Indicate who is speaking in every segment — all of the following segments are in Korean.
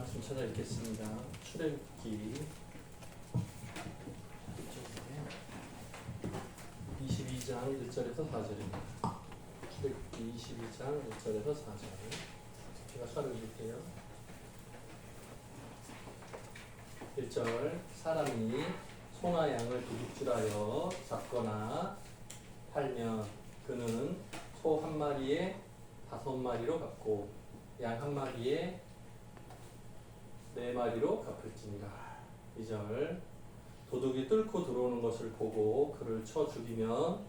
Speaker 1: 말씀 찾아 읽겠습니다. 출애굽기 22장 1절에서 4절입니다. 출애굽기 22장 1절에서 4절. 제가 잘 읽을게요. 1절 사람이 소나 양을 도둑질하여 잡거나 팔면 그는 소 한 마리에 5마리로 갚고 양 한 마리에 4마리로 갚을지니라. 2절 도둑이 뚫고 들어오는 것을 보고 그를 쳐 죽이면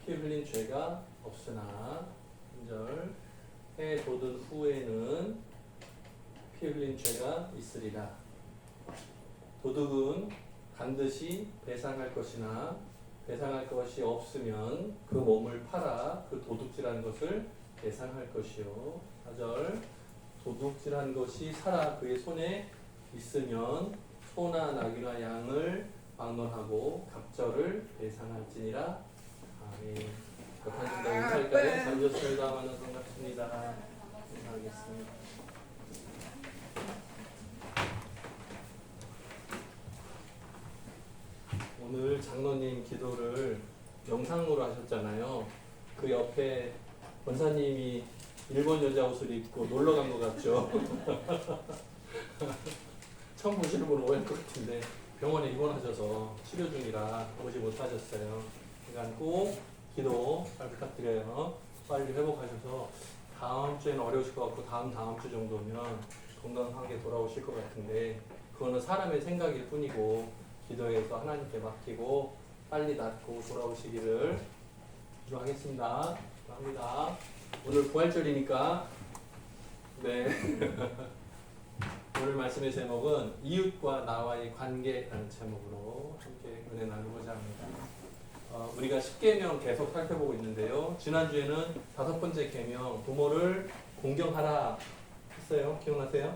Speaker 1: 피 흘린 죄가 없으나 3절 해 돋은 후에는 피 흘린 죄가 있으리라. 도둑은 반드시 배상할 것이나 배상할 것이 없으면 그 몸을 팔아 그 도둑질한 것을 배상할 것이요. 4절 도둑질한 것이 살아 그의 손에 있으면 소나 나귀나 양을 막론하고 갑절을 배상할지니라. 아멘. 한주도 인사할까요? 잠셨습니다. 만나서 반갑습니다. 인사하겠습니다. 오늘 장로님 기도를 영상으로 하셨잖아요. 그 옆에 권사님이 일본 여자 옷을 입고 놀러 간 것 같죠? 처음 보시는 분은 오해할 것 같은데 병원에 입원하셔서 치료 중이라 오지 못하셨어요. 그러니까 꼭 기도 잘 부탁드려요. 빨리 회복하셔서 다음 주에는 어려우실 것 같고 다음 주 정도면 건강하게 돌아오실 것 같은데 그거는 사람의 생각일 뿐이고 기도해서 하나님께 맡기고 빨리 낫고 돌아오시기를 기도하겠습니다. 감사합니다. 오늘 부활절이니까 네. 오늘 말씀의 제목은 이웃과 나와의 관계라는 제목으로 함께 은혜 나누고자 합니다. 우리가 10계명 계속 살펴보고 있는데요. 지난주에는 5번째 계명 부모를 공경하라 했어요. 기억나세요?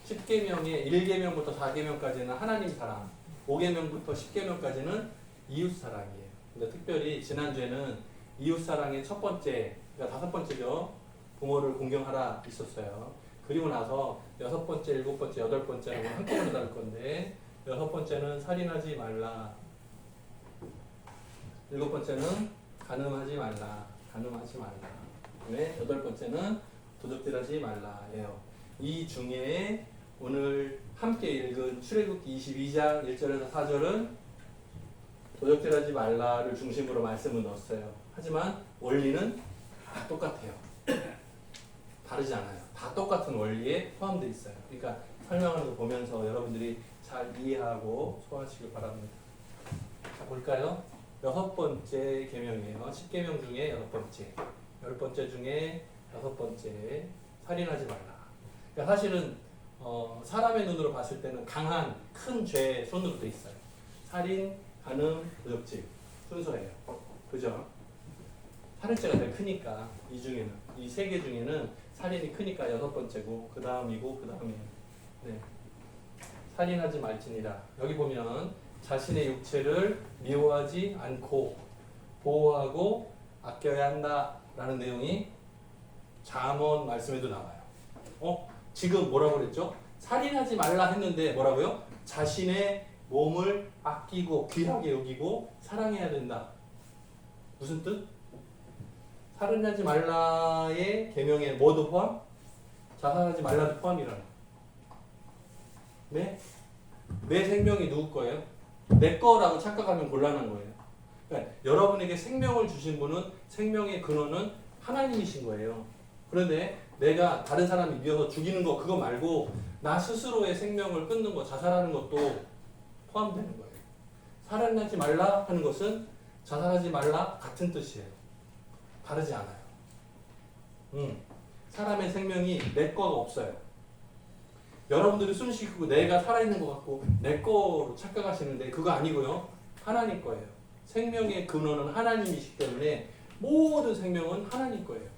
Speaker 1: 10계명의 1계명부터 4계명까지는 하나님 사랑, 5계명부터 10계명까지는 이웃 사랑이에요. 근데 특별히 지난주에는 이웃 사랑의 첫 번째, 그러니까 5번째죠. 부모를 공경하라 있었어요. 그리고 나서 6번째, 7번째, 8번째라고 한꺼번에 다룰 건데 6번째는 살인하지 말라. 7번째는 간음하지 말라. 간음하지 말라. 네, 8번째는 도둑질하지 말라예요. 이 중에 오늘 함께 읽은 출애굽기 22장 1절에서 4절은 도둑질하지 말라를 중심으로 말씀을 넣었어요. 하지만 원리는 다 똑같아요. 다르지 않아요. 다 똑같은 원리에 포함되어 있어요. 그러니까 설명하는 거 보면서 여러분들이 잘 이해하고 소화하시길 바랍니다. 자, 볼까요? 6번째 계명이에요. 10계명 중에 6번째. 10번째 중에 6번째. 살인하지 말라. 그러니까 사실은 사람의 눈으로 봤을 때는 강한 큰 죄 손으로 돼 있어요. 살인, 간음, 도둑질 순서예요. 그죠? 살인죄가 제일 크니까 이 중에는 이 3개 중에는 살인이 크니까 6번째고 그 다음이고 그 다음이에요. 네. 살인하지 말지니라. 여기 보면 자신의 육체를 미워하지 않고 보호하고 아껴야 한다라는 내용이 잠언 말씀에도 나와요. 지금 뭐라고 그랬죠? 살인하지 말라 했는데 뭐라고요? 자신의 몸을 아끼고 귀하게 여기고 사랑해야 된다. 무슨 뜻? 살인하지 말라의 계명에 뭐도 포함? 자살하지 말라도 포함이라는. 네? 내 생명이 누구 거예요? 내 거라고 착각하면 곤란한 거예요. 그러니까 여러분에게 생명을 주신 분은 생명의 근원은 하나님이신 거예요. 그런데 내가 다른 사람이 미워서 죽이는 거 그거 말고 나 스스로의 생명을 끊는 거 자살하는 것도 포함되는 거예요. 살인하지 말라 하는 것은 자살하지 말라 같은 뜻이에요. 다르지 않아요. 사람의 생명이 내 거가 없어요. 여러분들이 숨쉬고 내가 살아있는 것 같고 내 거로 착각하시는데 그거 아니고요. 하나님 거예요. 생명의 근원은 하나님이시기 때문에 모든 생명은 하나님 거예요.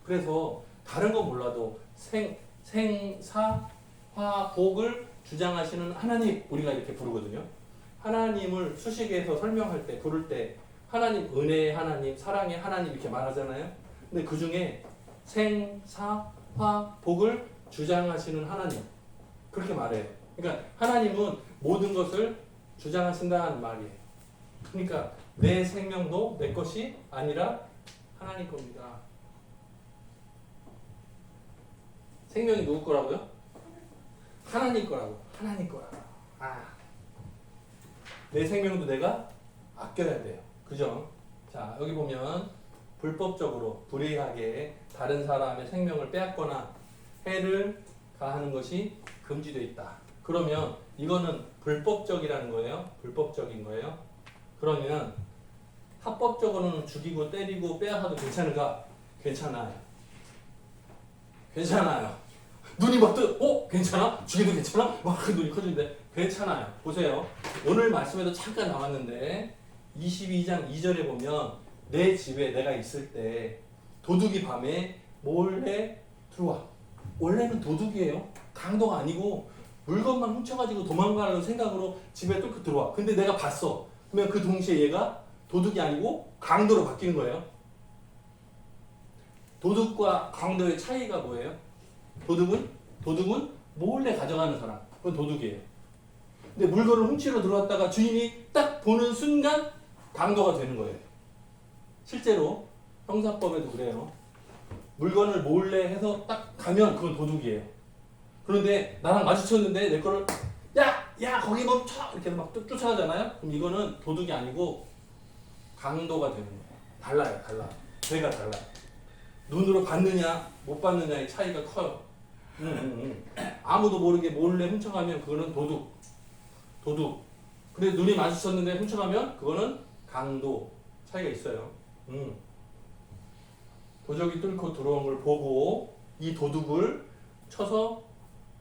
Speaker 1: 그래서 다른 건 몰라도 생사, 화, 복을 주장하시는 하나님 우리가 이렇게 부르거든요. 하나님을 수식해서 설명할 때 부를 때 하나님, 은혜의 하나님, 사랑의 하나님 이렇게 말하잖아요. 근데 그 중에 생, 사, 화, 복을 주장하시는 하나님 그렇게 말해요. 그러니까 하나님은 모든 것을 주장하신다는 말이에요. 그러니까 내 생명도 내 것이 아니라 하나님 겁니다. 생명이 누구 거라고요? 하나님 거라고. 하나님 거라고. 내 생명도 내가 아껴야 돼요. 그죠? 자, 여기 보면 불법적으로 불의하게 다른 사람의 생명을 빼앗거나 해를 가하는 것이 금지되어 있다. 그러면 이거는 불법적이라는 거예요. 불법적인 거예요. 그러면 합법적으로는 죽이고 때리고 빼앗아도 괜찮은가? 괜찮아요. 괜찮아요. 눈이 막 괜찮아? 죽여도 괜찮아? 막 그 눈이 커지는데 괜찮아요. 보세요. 오늘 말씀에도 잠깐 나왔는데 22장 2절에 보면 내 집에 내가 있을 때 도둑이 밤에 몰래 들어와. 원래는 도둑이에요. 강도가 아니고 물건만 훔쳐가지고 도망가려는 생각으로 집에 뚫고 들어와. 근데 내가 봤어. 그러면 그 동시에 얘가 도둑이 아니고 강도로 바뀌는 거예요. 도둑과 강도의 차이가 뭐예요? 도둑은 몰래 가져가는 사람. 그건 도둑이에요. 근데 물건을 훔치러 들어왔다가 주인이 딱 보는 순간 강도가 되는 거예요. 실제로 형사법에도 그래요. 물건을 몰래 해서 딱 가면 그건 도둑이에요. 그런데 나랑 마주쳤는데 내 거를 야 거기 멈춰 이렇게 막 쫓아가잖아요. 그럼 이거는 도둑이 아니고 강도가 되는 거예요. 달라요. 죄가 달라요. 눈으로 봤느냐 못 봤느냐의 차이가 커요. 아무도 모르게 몰래 훔쳐가면 그거는 도둑. 근데 눈이 마주쳤는데 훔쳐가면 그거는 강도. 차이가 있어요. 도적이 뚫고 들어온 걸 보고 이 도둑을 쳐서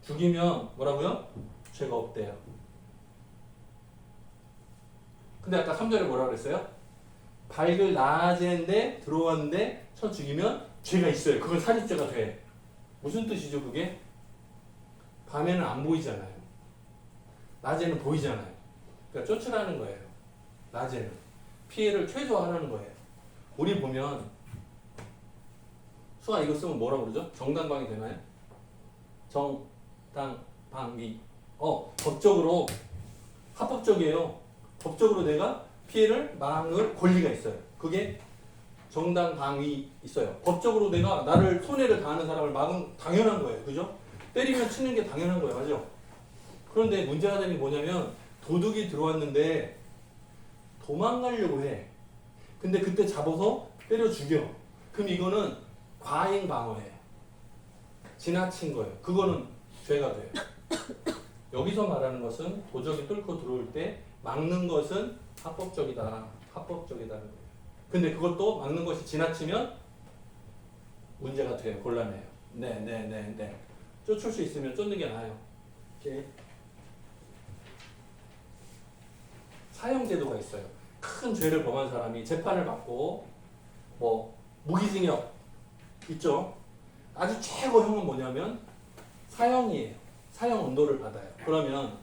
Speaker 1: 죽이면 뭐라고요? 죄가 없대요. 근데 아까 3절에 뭐라고 그랬어요? 밝을 낮인데 들어왔는데 쳐 죽이면 죄가 있어요. 그건 살인죄가 돼. 무슨 뜻이죠 그게? 밤에는 안 보이잖아요. 낮에는 보이잖아요. 그러니까 쫓으라는 거예요. 낮에는. 피해를 최소화하라는 거예요. 우리 보면 수아 이거 쓰면 뭐라고 그러죠? 정당방위 되나요? 정당방위. 법적으로 합법적이에요. 법적으로 내가 피해를 막을 권리가 있어요. 그게 정당방위 있어요. 법적으로 내가 나를 손해를 당하는 사람을 막은 당연한 거예요. 그죠? 때리면 치는 게 당연한 거예요. 맞죠? 그런데 문제가 되는 게 뭐냐면 도둑이 들어왔는데 도망가려고 해. 근데 그때 잡아서 때려 죽여. 그럼 이거는 과잉 방어예요. 지나친 거예요. 그거는 죄가 돼요. 여기서 말하는 것은 도적이 뚫고 들어올 때 막는 것은 합법적이다라는 거예요. 근데 그것도 막는 것이 지나치면 문제가 돼요. 곤란해요. 네. 쫓을 수 있으면 쫓는 게 나아요. 오케이. 사형제도가 있어요. 큰 죄를 범한 사람이 재판을 받고 무기징역 있죠. 아주 최고형은 뭐냐면 사형이에요. 사형 언도를 받아요. 그러면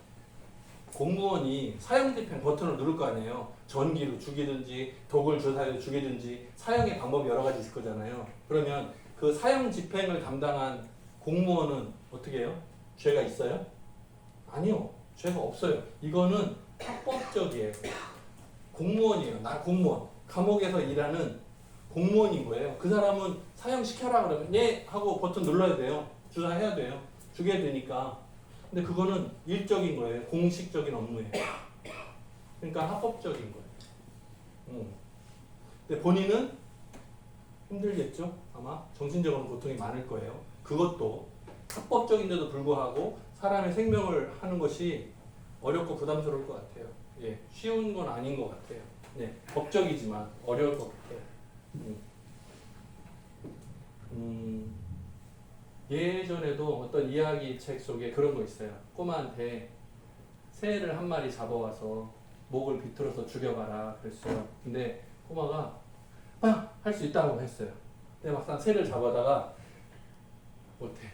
Speaker 1: 공무원이 사형 집행 버튼을 누를 거 아니에요. 전기로 죽이든지 독을 주사로 죽이든지 사형의 방법이 여러 가지 있을 거잖아요. 그러면 그 사형 집행을 담당한 공무원은 어떻게 해요? 죄가 있어요? 아니요. 죄가 없어요. 이거는 합법적이에요. 공무원이에요. 나 공무원. 감옥에서 일하는 공무원인 거예요. 그 사람은 사형시켜라 그러면 예 하고 버튼 눌러야 돼요. 주사해야 돼요. 죽여야 되니까. 근데 그거는 일적인 거예요. 공식적인 업무예요. 그러니까 합법적인 거예요. 근데 본인은 힘들겠죠? 아마 정신적으로 고통이 많을 거예요. 그것도 합법적인데도 불구하고 사람의 생명을 하는 것이 어렵고 부담스러울 것 같아요. 예, 쉬운 건 아닌 것 같아요. 네, 법적이지만 어려울 것 같아요. 예전에도 어떤 이야기 책 속에 그런 거 있어요. 꼬마한테 새를 한 마리 잡아와서 목을 비틀어서 죽여봐라 그랬어요. 근데 꼬마가 할 수 있다고 했어요. 근데 막상 새를 잡아다가 못해.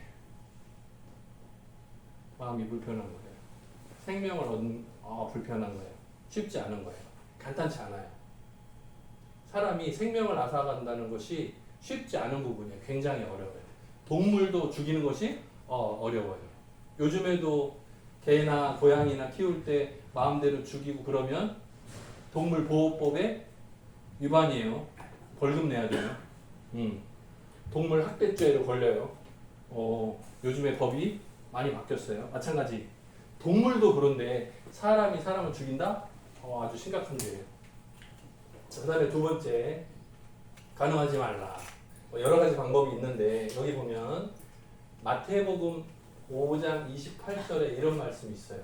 Speaker 1: 마음이 불편한 거예요. 생명을 얻는 불편한 거예요. 쉽지 않은 거예요. 간단치 않아요. 사람이 생명을 앗아간다는 것이 쉽지 않은 부분이에요. 굉장히 어려워요. 동물도 죽이는 것이 어려워요. 요즘에도 개나 고양이나 키울 때 마음대로 죽이고 그러면 동물보호법에 위반이에요. 벌금 내야 돼요. 동물 학대죄로 걸려요. 요즘에 법이 많이 바뀌었어요. 마찬가지. 동물도 그런데 사람이 사람을 죽인다? 아주 심각한 죄예요. 그 다음에 두 번째, 간음하지 말라. 여러 가지 방법이 있는데 여기 보면 마태복음 5장 28절에 이런 말씀이 있어요.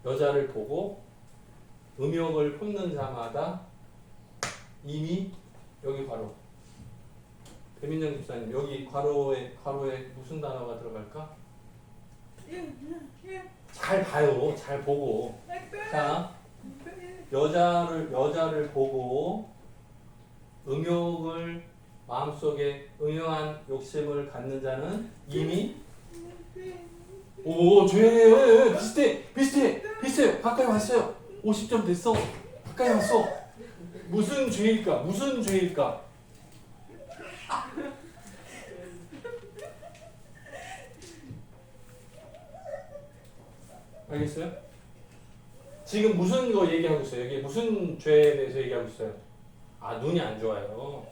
Speaker 1: 여자를 보고 음욕을 품는 자마다 이미 여기 괄호 배민정 집사님 여기 괄호에 무슨 단어가 들어갈까? 잘 봐요. 잘 보고. 자, 여자를 보고 음욕을 마음속에 음흉한 욕심을 갖는 자는 이미 죄 비슷해 가까이 왔어요. 50점 됐어. 가까이 왔어. 무슨 죄일까? 알겠어요? 지금 무슨 거 얘기하고 있어요? 여기 무슨 죄에 대해서 얘기하고 있어요? 눈이 안 좋아요.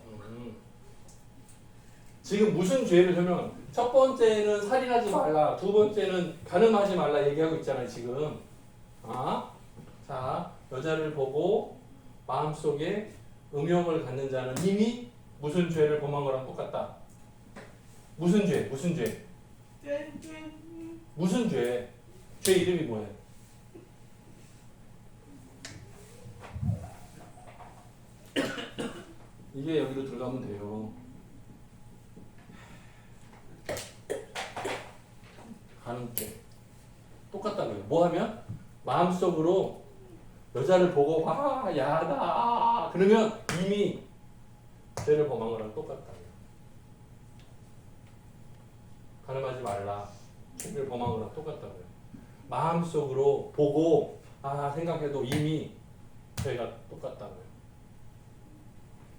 Speaker 1: 지금 무슨 죄를 설명? 첫 번째는 살인하지 말라, 두 번째는 간음하지 말라 얘기하고 있잖아요. 지금. 자, 여자를 보고 마음속에 음욕을 갖는 자는 이미 무슨 죄를 범한 거랑 똑같다. 무슨 죄? 무슨 죄? 죄 이름이 뭐예요? 이게 여기로 들어가면 돼요. 간음죄. 똑같다고요. 뭐 하면? 마음속으로 여자를 보고 야다 그러면 이미 죄를 범한 거랑 똑같다고요. 간음하지 말라. 죄를 범한 거랑 똑같다고요. 마음속으로 보고 생각해도 이미 죄가 똑같다고요.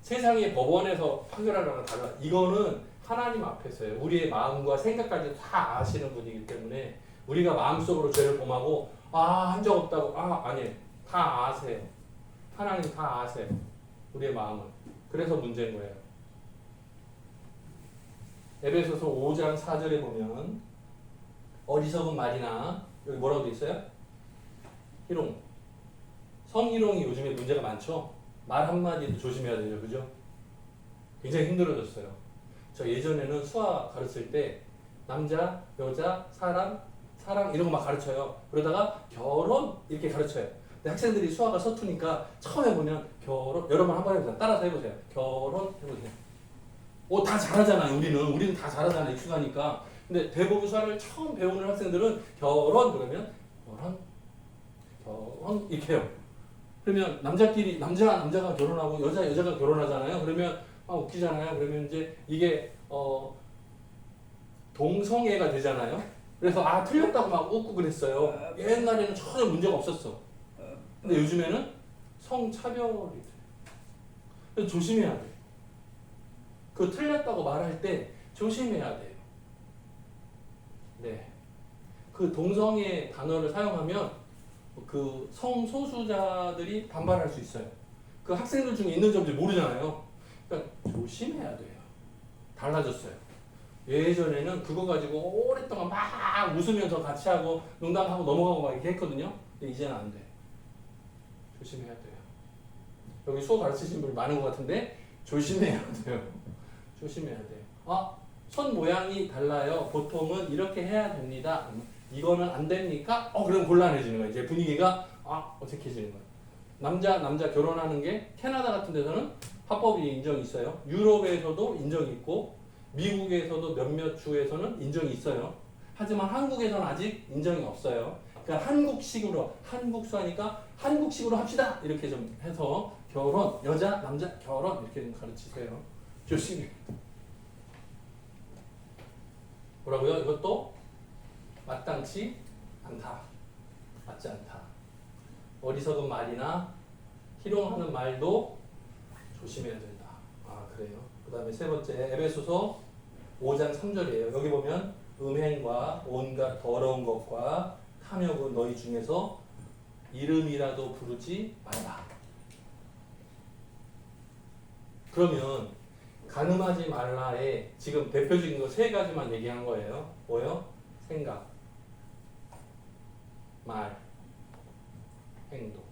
Speaker 1: 세상의 법원에서 판결하려면 달라. 이거는 하나님 앞에서요. 우리의 마음과 생각까지 다 아시는 분이기 때문에 우리가 마음속으로 죄를 범하고 한 적 없다고 아니에요. 다 아세요. 하나님 다 아세요. 우리의 마음을. 그래서 문제인 거예요. 에베소서 5장 4절에 보면 어리석은 말이나 여기 뭐라고 돼 있어요? 희롱. 성희롱이 요즘에 문제가 많죠. 말 한마디도 조심해야 되죠. 그죠? 굉장히 힘들어졌어요. 저 예전에는 수학 가르칠 때 남자, 여자, 사람 이런 거 막 가르쳐요. 그러다가 결혼 이렇게 가르쳐요. 근데 학생들이 수학을 서투니까 처음에 보면 결혼 여러분 한번 해보세요. 따라서 해보세요. 결혼 해보세요. 다 잘하잖아요. 우리는 다 잘하잖아요. 익숙하니까. 근데 대부분 수학을 처음 배우는 학생들은 결혼 그러면 결혼 이렇게 해요. 그러면 남자끼리 남자가 결혼하고 여자가 결혼하잖아요. 그러면 웃기잖아요. 그러면 이제 이게 동성애가 되잖아요. 그래서 틀렸다고 막 웃고 그랬어요. 옛날에는 전혀 문제가 없었어. 근데 요즘에는 성차별이 돼. 그래서 조심해야 돼. 그 틀렸다고 말할 때 조심해야 돼요. 네. 그 동성애 단어를 사용하면 그 성소수자들이 반발할 수 있어요. 그 학생들 중에 있는 점들 모르잖아요. 그러니까 조심해야 돼요. 달라졌어요. 예전에는 그거 가지고 오랫동안 막 웃으면서 같이 하고 농담하고 넘어가고 막 이렇게 했거든요. 근데 이제는 안 돼. 조심해야 돼요. 여기 수업 가르치신 분이 많은 것 같은데 조심해야 돼요. 조심해야 돼요. 손 모양이 달라요. 보통은 이렇게 해야 됩니다. 이거는 안 됩니까? 그럼 곤란해지는 거예요. 이제 분위기가 어색해지는 거예요. 남자 결혼하는 게 캐나다 같은 데서는 합법이 인정이 있어요. 유럽에서도 인정이 있고 미국에서도 몇몇 주에서는 인정이 있어요. 하지만 한국에서는 아직 인정이 없어요. 그러니까 한국수하니까 한국식으로 합시다. 이렇게 좀 해서 결혼, 여자, 남자, 결혼 이렇게 좀 가르치세요. 조심히. 뭐라고요? 이것도 마땅치 않다. 맞지 않다. 어리석은 말이나 희롱하는 말도 조심해야 된다. 그래요. 그 다음에 세 번째 에베소서 5장 3절이에요. 여기 보면 음행과 온갖 더러운 것과 탐욕은 너희 중에서 이름이라도 부르지 말라. 그러면 간음하지 말라에 지금 대표적인 거 세 가지만 얘기한 거예요. 뭐요? 생각, 말, 행동.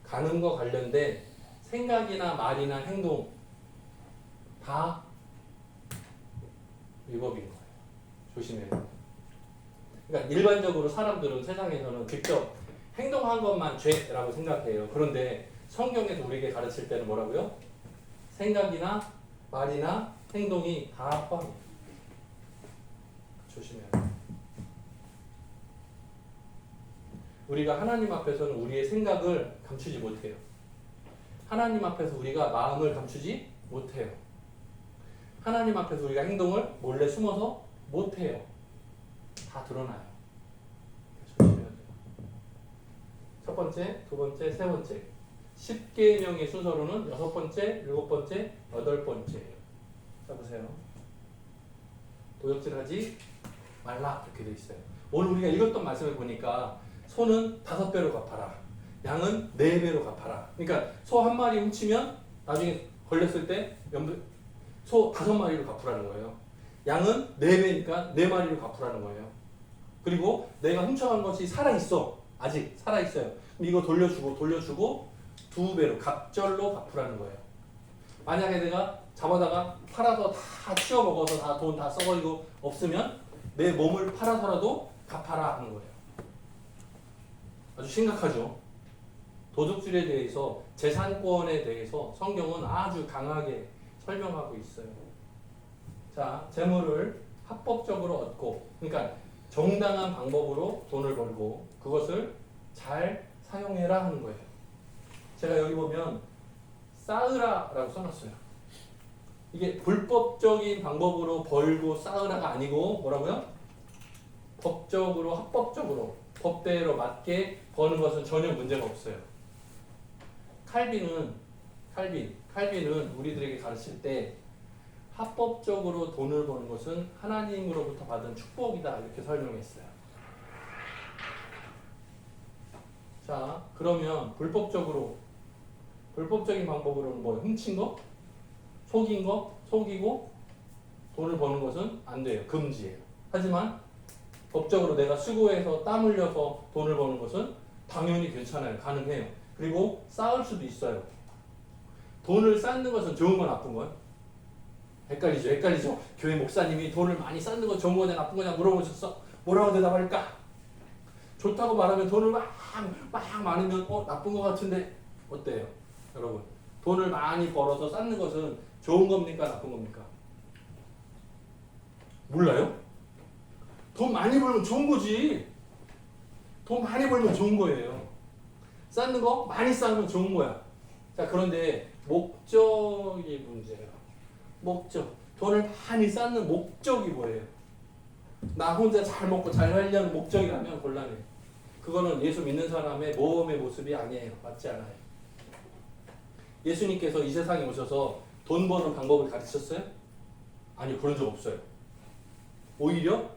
Speaker 1: 간음과 관련된 생각이나 말이나 행동 다 위법인 거예요. 조심해요. 그러니까 일반적으로 사람들은 세상에서는 직접 행동한 것만 죄라고 생각해요. 그런데 성경에서 우리에게 가르칠 때는 뭐라고요? 생각이나 말이나 행동이 다 포함해요. 조심해요. 우리가 하나님 앞에서는 우리의 생각을 감추지 못해요. 하나님 앞에서 우리가 마음을 감추지 못해요. 하나님 앞에서 우리가 행동을 몰래 숨어서 못해요. 다 드러나요. 조심해야 돼요. 첫 번째, 두 번째, 세 번째. 10계명의 순서로는 여섯 번째, 일곱 번째, 여덟 번째예요. 써보세요. 도적질하지 말라 이렇게 돼 있어요. 오늘 우리가 읽었던 말씀을 보니까 소는 5배로 갚아라. 양은 4배로 갚아라. 그러니까 소 한 마리 훔치면 나중에 걸렸을 때 소 5마리로 갚으라는 거예요. 양은 4배니까 4마리로 갚으라는 거예요. 그리고 내가 훔쳐간 것이 살아있어. 아직 살아있어요. 그럼 이거 돌려주고 2배로 갑절로 갚으라는 거예요. 만약에 내가 잡아다가 팔아서 다 치워먹어서 다 돈 다 썩어지고 없으면 내 몸을 팔아서라도 갚아라 하는 거예요. 아주 심각하죠. 도둑질에 대해서 재산권에 대해서 성경은 아주 강하게 설명하고 있어요. 자, 재물을 합법적으로 얻고 그러니까 정당한 방법으로 돈을 벌고 그것을 잘 사용해라 하는 거예요. 제가 여기 보면 쌓으라라고 써놨어요. 이게 불법적인 방법으로 벌고 쌓으라가 아니고 뭐라고요? 법적으로 합법적으로 법대로 맞게 버는 것은 전혀 문제가 없어요. 칼빈은 우리들에게 가르칠 때 합법적으로 돈을 버는 것은 하나님으로부터 받은 축복이다 이렇게 설명했어요. 자, 그러면 불법적인 방법으로는 뭐 훔친 거, 속이고 돈을 버는 것은 안 돼요. 금지예요. 하지만 법적으로 내가 수고해서 땀 흘려서 돈을 버는 것은 당연히 괜찮아요. 가능해요. 그리고 쌓을 수도 있어요. 돈을 쌓는 것은 좋은 건 나쁜 건? 헷갈리죠. 교회 목사님이 돈을 많이 쌓는 건 좋은 거냐 나쁜 거냐 물어보셨어? 뭐라고 대답할까? 좋다고 말하면 돈을 막 많으면 나쁜 것 같은데 어때요? 여러분 돈을 많이 벌어서 쌓는 것은 좋은 겁니까 나쁜 겁니까? 몰라요? 돈 많이 벌면 좋은 거지. 돈 많이 벌면 좋은 거예요. 쌓는 거 많이 쌓으면 좋은 거야. 자, 그런데 목적이 문제예요. 목적. 돈을 많이 쌓는 목적이 뭐예요? 나 혼자 잘 먹고 잘 살려는 목적이라면 곤란해요. 그거는 예수 믿는 사람의 모험의 모습이 아니에요. 맞지 않아요. 예수님께서 이 세상에 오셔서 돈 버는 방법을 가르치셨어요? 아니요. 그런 적 없어요. 오히려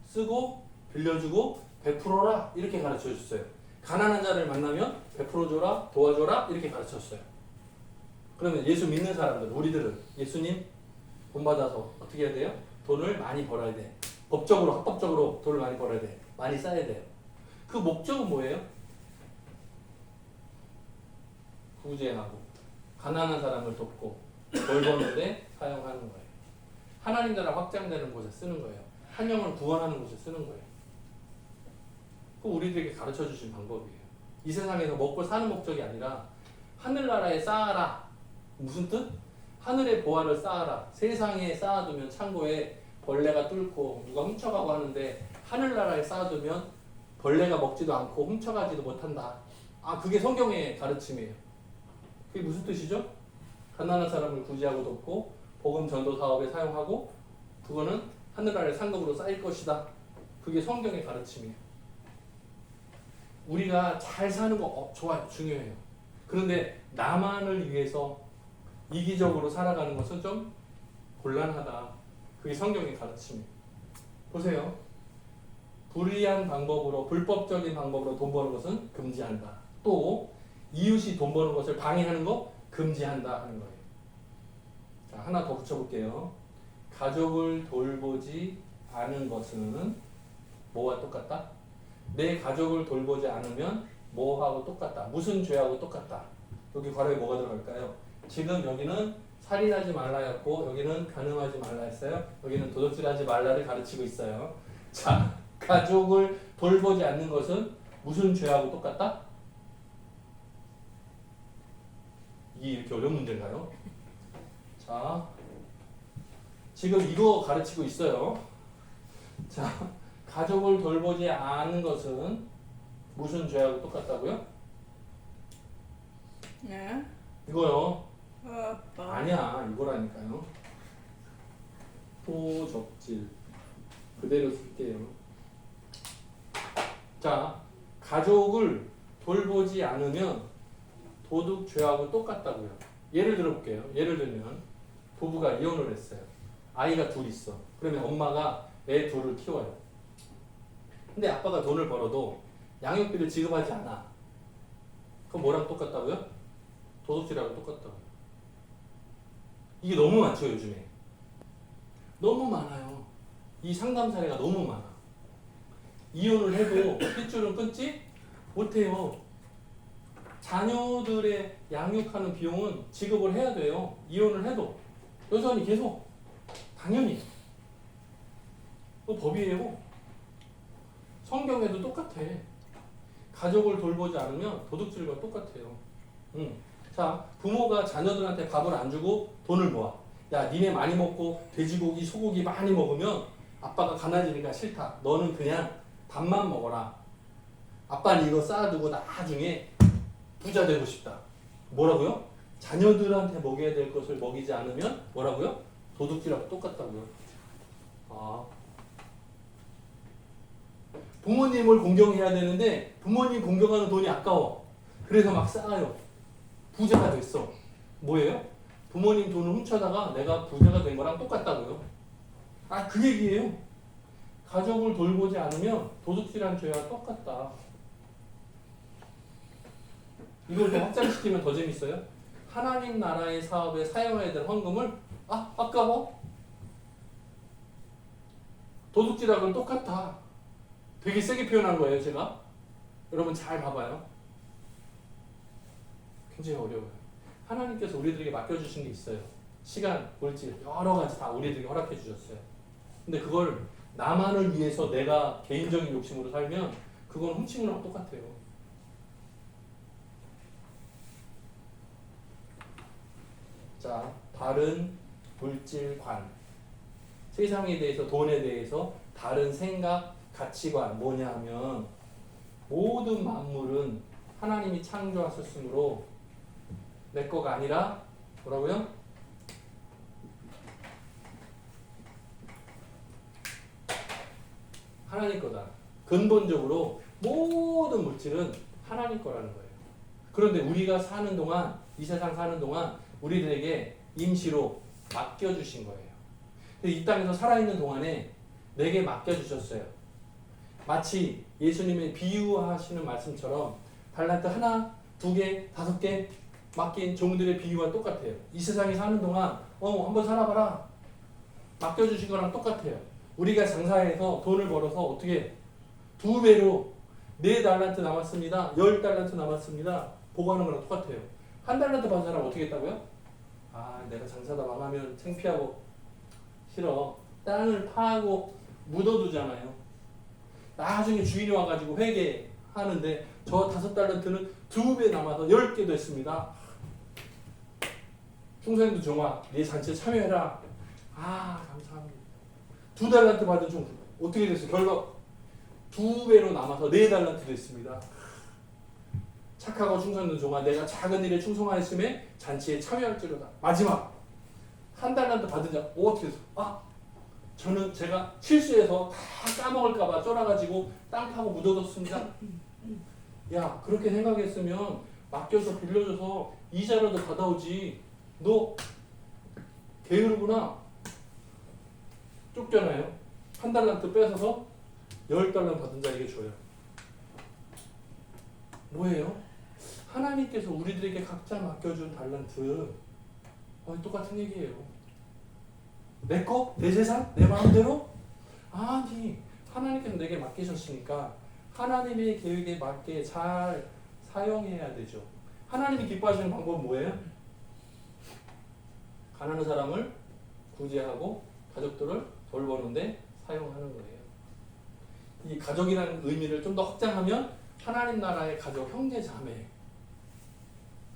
Speaker 1: 쓰고 빌려주고 베풀어라 이렇게 가르쳐 주셨어요. 가난한 자를 만나면 베풀어줘라 도와줘라 이렇게 가르쳤어요. 그러면 예수 믿는 사람들 우리들은 예수님 본받아서 어떻게 해야 돼요? 돈을 많이 벌어야 돼. 법적으로 합법적으로 돈을 많이 벌어야 돼. 많이 쌓아야 돼요. 그 목적은 뭐예요? 구제하고 가난한 사람을 돕고 벌 버는데 사용하는 거예요. 하나님 나라 확장되는 곳에 쓰는 거예요. 한 영혼을 구원하는 곳에 쓰는 거예요. 그 우리들에게 가르쳐 주신 방법이에요. 이 세상에서 먹고 사는 목적이 아니라 하늘나라에 쌓아라. 무슨 뜻? 하늘의 보화를 쌓아라. 세상에 쌓아두면 창고에 벌레가 뚫고 누가 훔쳐가고 하는데 하늘나라에 쌓아두면 벌레가 먹지도 않고 훔쳐가지도 못한다. 아, 그게 성경의 가르침이에요. 그게 무슨 뜻이죠? 가난한 사람을 구제하고 돕고 복음 전도 사업에 사용하고 그거는 하늘나라의 상급으로 쌓일 것이다. 그게 성경의 가르침이에요. 우리가 잘 사는 거 좋아요. 중요해요. 그런데 나만을 위해서 이기적으로 살아가는 것은 좀 곤란하다. 그게 성경의 가르침이에요. 보세요. 불이한 방법으로 불법적인 방법으로 돈 버는 것은 금지한다. 또 이웃이 돈 버는 것을 방해하는 거 금지한다 하는 거예요. 자, 하나 더 붙여볼게요. 가족을 돌보지 않은 것은 뭐와 똑같다? 내 가족을 돌보지 않으면 뭐하고 똑같다? 무슨 죄하고 똑같다? 여기 괄호에 뭐가 들어갈까요? 지금 여기는 살인하지 말라였고 여기는 간음하지 말라 했어요. 여기는 도둑질하지 말라를 가르치고 있어요. 자, 가족을 돌보지 않는 것은 무슨 죄하고 똑같다? 이게 이렇게 어려운 문제인가요? 자, 지금 이거 가르치고 있어요. 자, 가족을 돌보지 않는 것은 무슨 죄하고 똑같다고요?
Speaker 2: 네.
Speaker 1: 이거요.
Speaker 2: 아빠.
Speaker 1: 아니야, 이거라니까요. 도적질. 그대로 쓸게요. 자, 가족을 돌보지 않으면 도둑죄하고 똑같다고요. 예를 들어볼게요. 예를 들면 부부가 이혼을 했어요. 아이가 둘 있어. 그러면 엄마가 애 둘을 키워요. 근데 아빠가 돈을 벌어도 양육비를 지급하지 않아. 그럼 뭐랑 똑같다고요? 도둑질하고 똑같다고요. 이게 너무 많죠, 요즘에. 너무 많아요. 이 상담 사례가 너무 많아. 이혼을 해도 핏줄은 끊지 못해요. 자녀들의 양육하는 비용은 지급을 해야 돼요. 이혼을 해도. 여전히 계속. 당연히. 법이에요. 성경에도 똑같아. 가족을 돌보지 않으면 도둑질과 똑같아요. 자, 부모가 자녀들한테 밥을 안 주고 돈을 모아. 야, 니네 많이 먹고 돼지고기, 소고기 많이 먹으면 아빠가 가난해지니까 싫다. 너는 그냥 밥만 먹어라. 아빠는 이거 쌓아두고 나중에 부자 되고 싶다. 뭐라고요? 자녀들한테 먹여야 될 것을 먹이지 않으면 뭐라고요? 도둑질하고 똑같다고요. 아. 부모님을 공경해야 되는데 부모님 공경하는 돈이 아까워. 그래서 막 쌓아요. 부자가 됐어. 뭐예요? 부모님 돈을 훔쳐다가 내가 부자가 된 거랑 똑같다고요. 아, 그 얘기예요. 가족을 돌보지 않으면 도둑질한 죄와 똑같다. 이걸 더 확장시키면 더 재밌어요. 하나님 나라의 사업에 사용해야 될 헌금을 아까워? 도둑질하고는 똑같아. 되게 세게 표현한 거예요, 제가. 여러분 잘 봐봐요. 굉장히 어려워요. 하나님께서 우리들에게 맡겨주신 게 있어요. 시간, 물질, 여러 가지 다 우리들에게 허락해 주셨어요. 근데 그걸 나만을 위해서 내가 개인적인 욕심으로 살면 그건 훔친 거랑 똑같아요. 자, 다른 물질관. 세상에 대해서, 돈에 대해서 다른 생각, 가치관 뭐냐면 모든 만물은 하나님이 창조하셨으므로 내 거가 아니라 뭐라고요? 하나님 거다. 근본적으로 모든 물질은 하나님 거라는 거예요. 그런데 우리가 사는 동안, 이 세상 사는 동안 우리들에게 임시로 맡겨주신 거예요. 이 땅에서 살아있는 동안에 내게 맡겨주셨어요. 마치 예수님의 비유하시는 말씀처럼 달란트 하나, 두 개, 다섯 개 맡긴 종들의 비유와 똑같아요. 이 세상에 사는 동안 한번 살아봐라. 맡겨주신 거랑 똑같아요. 우리가 장사해서 돈을 벌어서 어떻게 2배로 4달란트 남았습니다. 10달란트 남았습니다. 보고하는 거랑 똑같아요. 1달란트 받은 사람 어떻게 했다고요? 내가 장사다 망하면 창피하고 싫어. 땅을 파고 묻어두잖아요. 나중에 주인이 와가지고 회계하는데 저 5달란트는 2배 남아서 10개 됐습니다. 충성도 정화, 내 잔치에 참여해라. 감사합니다. 2달란트 받은 중 어떻게 됐어요? 결과 2배로 남아서 4달란트 됐습니다. 착하고 충성도 정화, 내가 작은 일에 충성하였음에 잔치에 참여할지로다. 마지막 1달란트 받은 자 어떻게 됐어? 저는 제가 실수해서 다 까먹을까봐 쫄아가지고 땅 파고 묻어뒀습니다. 야, 그렇게 생각했으면 맡겨서 빌려줘서 이자라도 받아오지. 너 게으르구나. 쫓겨나요. 한 달란트 뺏어서 10달란트 받은 자에게 줘요. 뭐예요? 하나님께서 우리들에게 각자 맡겨준 달란트 똑같은 얘기예요. 내 거? 내 재산? 내 마음대로? 아니, 하나님께서 내게 맡기셨으니까 하나님의 계획에 맞게 잘 사용해야 되죠. 하나님이 기뻐하시는 방법은 뭐예요? 가난한 사람을 구제하고 가족들을 돌보는데 사용하는 거예요. 이 가족이라는 의미를 좀 더 확장하면 하나님 나라의 가족, 형제, 자매,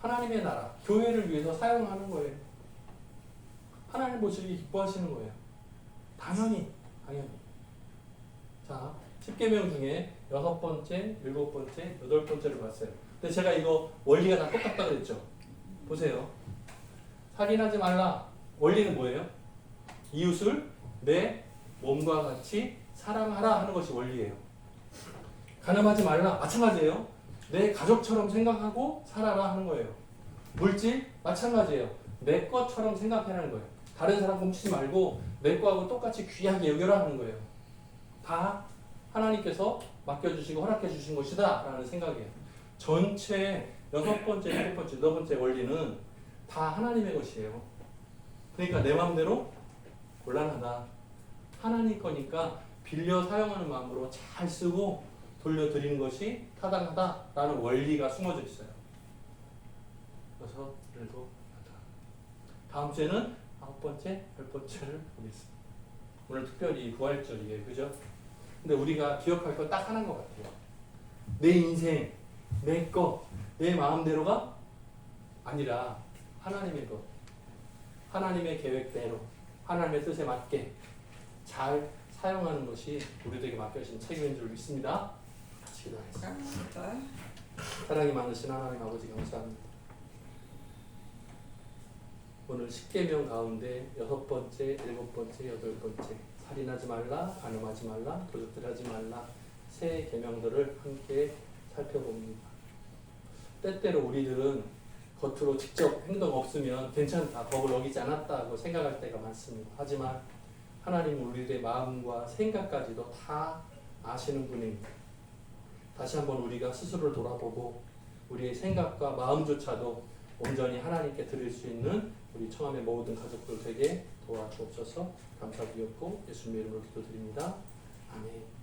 Speaker 1: 하나님의 나라, 교회를 위해서 사용하는 거예요. 하나님 보시기 기뻐하시는 거예요. 당연히. 자, 10계명 중에 6번째, 7번째, 8번째를 봤어요. 근데 제가 이거 원리가 다 똑같다 그랬죠. 보세요. 살인하지 말라. 원리는 뭐예요? 이웃을 내 몸과 같이 사랑하라 하는 것이 원리예요. 간음하지 말라. 마찬가지예요. 내 가족처럼 생각하고 살아라 하는 거예요. 물질 마찬가지예요. 내 것처럼 생각하라는 거예요. 다른 사람 훔치지 말고 내 거하고 똑같이 귀하게 여겨라 하는 거예요. 다 하나님께서 맡겨주시고 허락해주신 것이다 라는 생각이에요. 전체 6번째, 7번째, 8번째 원리는 다 하나님의 것이에요. 그러니까 내 마음대로 곤란하다. 하나님 거니까 빌려 사용하는 마음으로 잘 쓰고 돌려드리는 것이 타당하다라는 원리가 숨어져 있어요. 그래서 그래도 다음 주에는 9번째, 10번째를 보겠습니다. 오늘 특별히 부활절이에요. 그죠? 근데 우리가 기억할 거 딱 하나인 것 같아요. 내 인생, 내 거, 내 마음대로가 아니라 하나님의 것, 하나님의 계획대로, 하나님의 뜻에 맞게 잘 사용하는 것이 우리들에게 맡겨진 책임인 줄 믿습니다. 같이 기도하겠습니다. 사랑이 많으신 하나님 아버지 감사합니다. 오늘 10계명 가운데 6번째, 7번째, 8번째 살인하지 말라, 간음하지 말라, 도둑질하지 말라 세 계명들을 함께 살펴봅니다. 때때로 우리들은 겉으로 직접 행동 없으면 괜찮다, 법을 어기지 않았다고 생각할 때가 많습니다. 하지만 하나님은 우리들의 마음과 생각까지도 다 아시는 분입니다. 다시 한번 우리가 스스로를 돌아보고 우리의 생각과 마음조차도 온전히 하나님께 드릴 수 있는 우리 청함의 모든 가족들 되게 도와주옵소서. 감사드렸고 예수님의 이름으로 기도드립니다. 아멘.